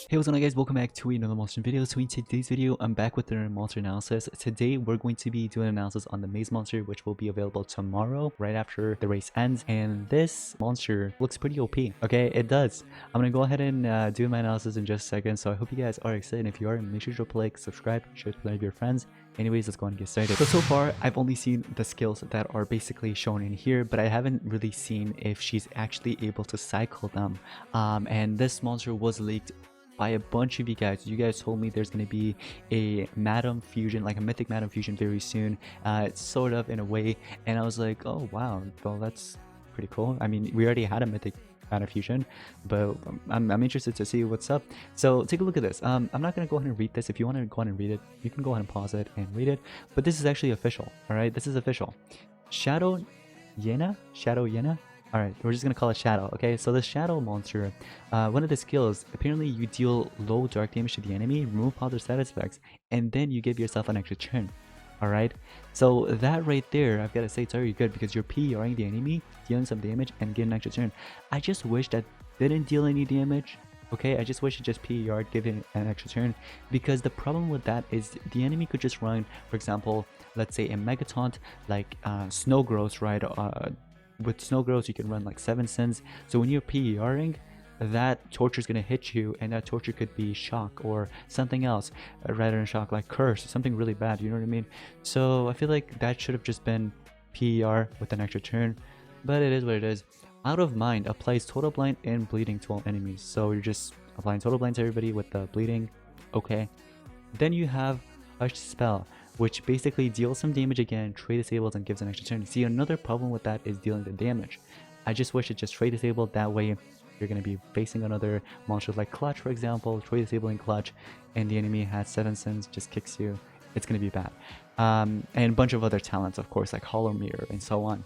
Hey, what's going on guys, welcome back to another monster video. So in today's video, I'm back with the monster analysis. Today, we're going to be doing analysis on the maze monster, which will be available tomorrow, right after the race ends. And this monster looks pretty OP, okay? It does. I'm gonna go ahead and do my analysis in just a second, so I hope you guys are excited. If you are, make sure to drop a like, subscribe, share it with any of your friends. Anyways, let's go on and get started. So far, I've only seen the skills that are basically shown in here, but I haven't really seen if she's actually able to cycle them. And this monster was leaked by a bunch of you guys. You guys told me there's going to be a Madam Fusion, like a Mythic Madam Fusion very soon, sort of in a way, and I was like, oh wow, well that's pretty cool. I mean, we already had a Mythic Madam Fusion, but I'm interested to see what's up. So take a look at this. I'm not going to go ahead and read this. If you want to go ahead and read it, you can go ahead and pause it and read it, but this is actually official. All right, this is official. SHADOWYNA. Alright, we're just gonna call it Shadow, okay? So the Shadow monster, one of the skills, apparently you deal low dark damage to the enemy, remove all their status effects, and then you give yourself an extra turn. Alright? So that right there, I've gotta say, it's very good because you're PRing the enemy, dealing some damage, and getting an extra turn. I just wish that didn't deal any damage, okay? I just wish it just PR'd, giving an extra turn, because the problem with that is the enemy could just run, for example, let's say a Mega Taunt, like Snow Growth, right? With Snow Growth, you can run like 7 sins. So when you're PERing, that torture is going to hit you, and that torture could be shock or something else rather than shock, like curse, something really bad, you know what I mean? So I feel like that should have just been PER with an extra turn, but it is what it is. Out of Mind applies total blind and bleeding to all enemies. So you're just applying total blind to everybody with the bleeding, okay? Then you have Hush Spell, which basically deals some damage again, trade disables, and gives an extra turn. See, another problem with that is dealing the damage. I just wish it just trade disabled, that way you're going to be facing another monster like Clutch, for example, trade disabling Clutch, and the enemy has 7 sins, just kicks you. It's going to be bad. And a bunch of other talents, of course, like Hollow Mirror and so on.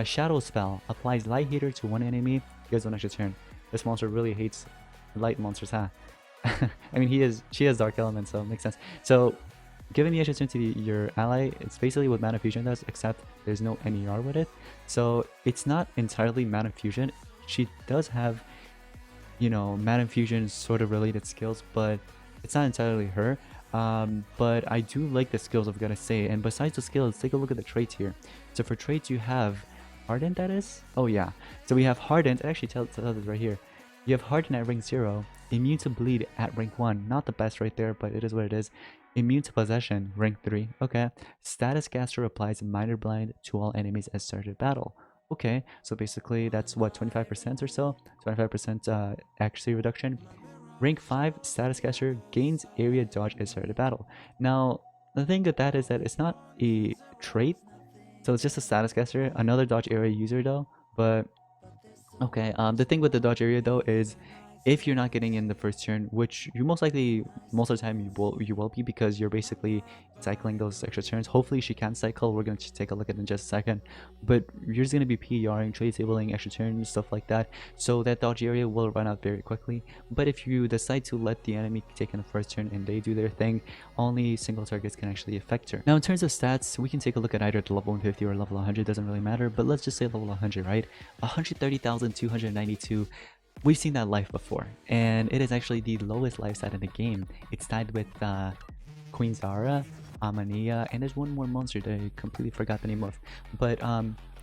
Shadow Spell applies Light Heater to one enemy, gives an extra turn. This monster really hates light monsters, huh? I mean, she has Dark Element, so it makes sense. So giving the extra turn to your ally, it's basically what Mana Fusion does, except there's no NER with it. So it's not entirely Mana Fusion. She does have, you know, Mana Fusion sort of related skills, but it's not entirely her. But I do like the skills, I've got to say. And besides the skills, take a look at the traits here. So for traits, you have Hardened, that is? Oh yeah. So we have Hardened, it actually tells us right here. You have Hardened at rank 0, Immune to Bleed at rank 1. Not the best right there, but it is what it is. Immune to Possession, rank 3. Okay. Status Caster applies Minor Blind to all enemies at start of battle. Okay, so basically that's what, 25% or so? 25% accuracy reduction. Rank 5, Status Caster gains area dodge at start of battle. Now, the thing with that is that it's not a trait, so it's just a Status Caster. Another dodge area user though, but okay. The thing with the dodge area though is, if you're not getting in the first turn, which you most likely, most of the time you will be, because you're basically cycling those extra turns. Hopefully she can cycle, we're going to take a look at it in just a second, but you're just going to be PRing, trade disabling, extra turns, stuff like that, so that dodge area will run out very quickly. But if you decide to let the enemy take in the first turn and they do their thing, only single targets can actually affect her. Now in terms of stats, we can take a look at either the level 150 or level 100, doesn't really matter, but let's just say level 100, right? 130,292. We've seen that life before, and it is actually the lowest life stat in the game. It's tied with Queen Zara, Amania, and there's one more monster that I completely forgot the name of. But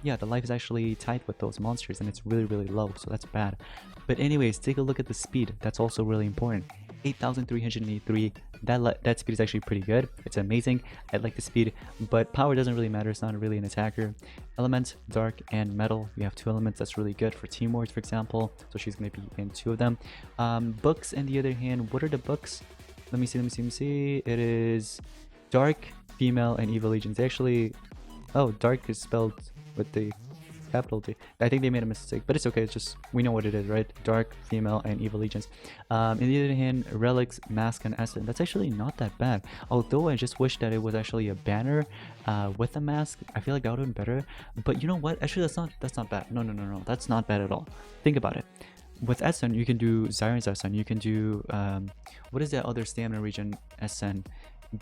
yeah, the life is actually tied with those monsters, and it's really, really low, so that's bad. But anyways, take a look at the speed. That's also really important. 8,383. That speed is actually pretty good. It's amazing. I like the speed, but power doesn't really matter. It's not really an attacker. Elements, dark and metal. We have 2 elements. That's really good for Team Wars, for example. So she's going to be in 2 of them. Books, on the other hand, what are the books? Let me see. It is dark, female, and evil legions. They actually, oh, dark is spelled with the capital D. I think they made a mistake, but it's okay. It's just, we know what it is, right? Dark, female, and evil legions. On the other hand, relics, mask, and essence. That's actually not that bad. Although I just wish that it was actually a banner with a mask. I feel like that would have been better. But you know what? Actually, that's not bad. No. That's not bad at all. Think about it. With Essen, you can do Zyron's Essen. You can do what is that other stamina region Essen?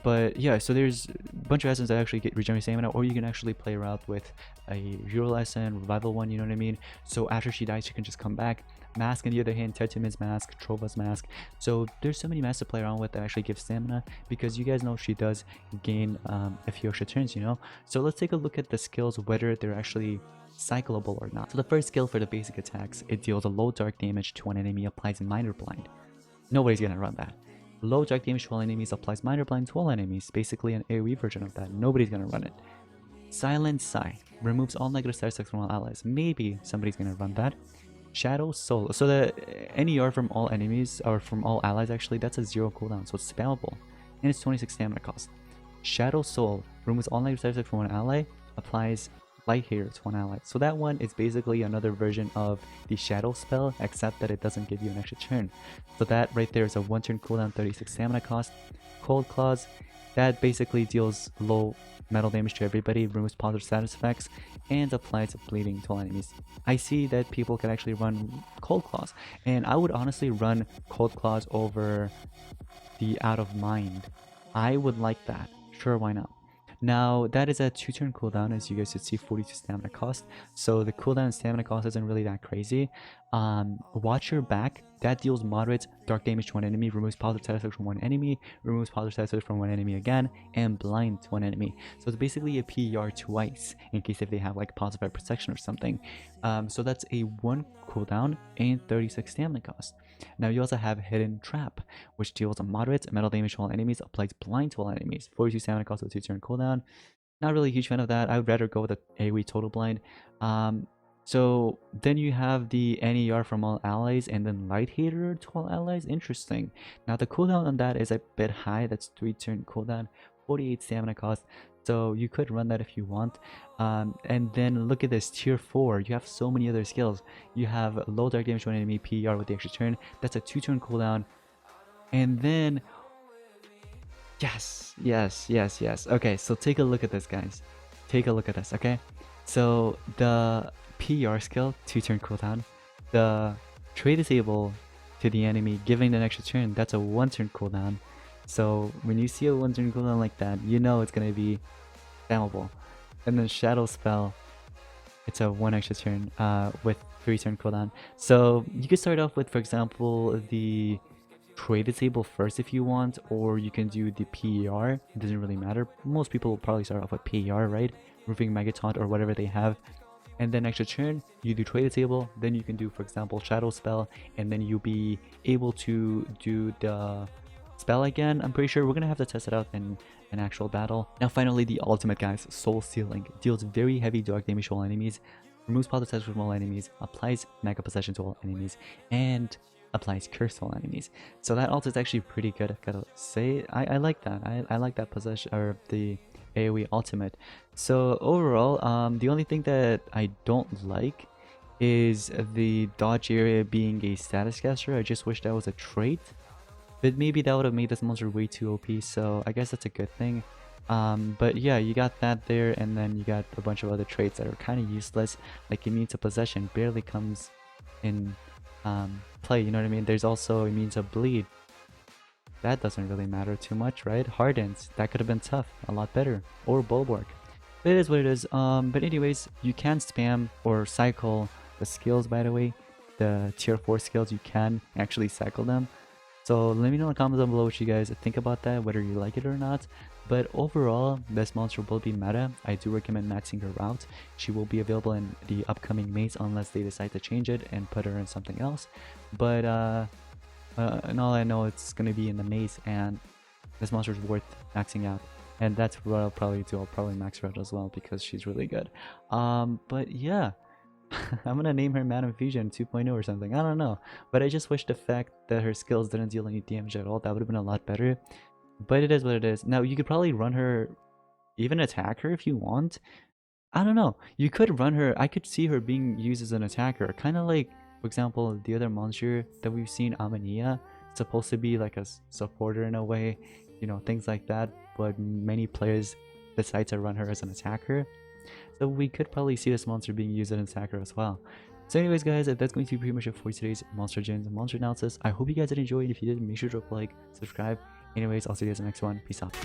But yeah, so there's a bunch of essence that actually get regenerate stamina, or you can actually play around with a hero lesson, revival one, you know what I mean? So after she dies, she can just come back. Mask on the other hand, Tetumin's mask, Trova's mask. So there's so many masks to play around with that actually give stamina, because you guys know she does gain a few extra turns, you know? So let's take a look at the skills, whether they're actually cyclable or not. So the first skill for the basic attacks, it deals a low dark damage to an enemy, applies minor blind. Nobody's gonna run that. Low dark damage to all enemies, applies minor blind to all enemies, basically an AoE version of that. Nobody's gonna run it. Silent Sigh removes all negative side effects from all allies. Maybe somebody's gonna run that. Shadow Soul. So the NER from all enemies, or from all allies actually, that's a 0 cooldown, so it's spammable. And it's 26 stamina cost. Shadow Soul removes all negative side effects from one ally, applies Light Hater to one ally. So that one is basically another version of the Shadow spell, except that it doesn't give you an extra turn. So that right there is a 1 turn cooldown, 36 stamina cost. Cold Claws, that basically deals low metal damage to everybody, removes positive status effects, and applies bleeding to all enemies. I see that people can actually run Cold Claws, and I would honestly run Cold Claws over the Out of Mind. I would like that. Sure, why not? Now, that is a 2-turn cooldown, as you guys should see, 42 stamina cost. So the cooldown and stamina cost isn't really that crazy. Watch your back. That deals moderate dark damage to one enemy, removes positive side effects from one enemy, removes positive side effects from one enemy again, and blind to one enemy. So it's basically a PR twice, in case if they have like positive protection or something. So that's a 1 cooldown and 36 stamina cost. Now you also have Hidden Trap, which deals a moderate metal damage to all enemies, applies blind to all enemies, 42 stamina cost with a 2-turn cooldown. Not really a huge fan of that. I would rather go with the AoE total blind. So then you have the NER from all allies, and then Light Hater to all allies. Interesting. Now the cooldown on that is a bit high. That's 3-turn cooldown, 48 stamina cost. So you could run that if you want. And then look at this, tier 4. You have so many other skills. You have low dark damage to an enemy, PR with the extra turn. That's a 2-turn cooldown. And then yes. Okay, so take a look at this, guys. Take a look at this, okay? So the PR skill, 2-turn cooldown. The trade disable to the enemy, giving an extra turn, that's a 1-turn cooldown. So when you see a 1-turn cooldown like that, you know it's gonna be spammable. And then Shadow Spell, it's a 1 extra turn with 3-turn cooldown. So you could start off with, for example, the trade disable first if you want, or you can do the PER. It doesn't really matter. Most people will probably start off with PER, right? Roofing Megataunt or whatever they have. And then extra turn, you do trade disable, then you can do, for example, Shadow Spell, and then you'll be able to do the spell again. I'm pretty sure we're gonna have to test it out in an actual battle. Now finally, the ultimate, guys, Soul Sealing. Deals very heavy dark damage to all enemies, removes positive touch from all enemies, applies Mega Possession to all enemies, and applies Curse to all enemies. So that ult is actually pretty good, I've gotta say. I like that. I like that possession, or the AoE ultimate. So overall, the only thing that I don't like is the dodge area being a status caster. I just wish that was a trait, but maybe that would have made this monster way too OP, so I guess that's a good thing. But yeah, you got that there, and then you got a bunch of other traits that are kind of useless, like Immune to Possession barely comes in play, you know what I mean? There's also Immune to Bleed. That doesn't really matter too much, right? Hardens, that could have been tough, a lot better. Or Bulwark. But it is what it is. But anyways, you can spam or cycle the skills, by the way. The tier 4 skills, you can actually cycle them. So let me know in the comments down below what you guys think about that, whether you like it or not. But overall, this monster will be meta. I do recommend maxing her out. She will be available in the upcoming maze unless they decide to change it and put her in something else. But and all I know, it's gonna be in the maze, and this monster is worth maxing out, and that's what I'll probably do. I'll probably max her out as well because she's really good. But yeah, I'm gonna name her Madam Fusion 2.0 or something. I don't know, but I just wish the fact that her skills didn't deal any damage at all. That would have been a lot better. But it is what it is. Now you could probably run her, even attack her if you want. I don't know. You could run her. I could see her being used as an attacker, kind of like, for example, the other monster that we've seen, Amania. It's supposed to be like a supporter in a way, you know, things like that. But many players decide to run her as an attacker. So we could probably see this monster being used as an attacker as well. So anyways, guys, that's going to be pretty much it for today's Monster Gens and Monster Analysis. I hope you guys did enjoy it. If you did, make sure to drop a like, subscribe, Anyways, I'll see you guys in the next one. Peace out.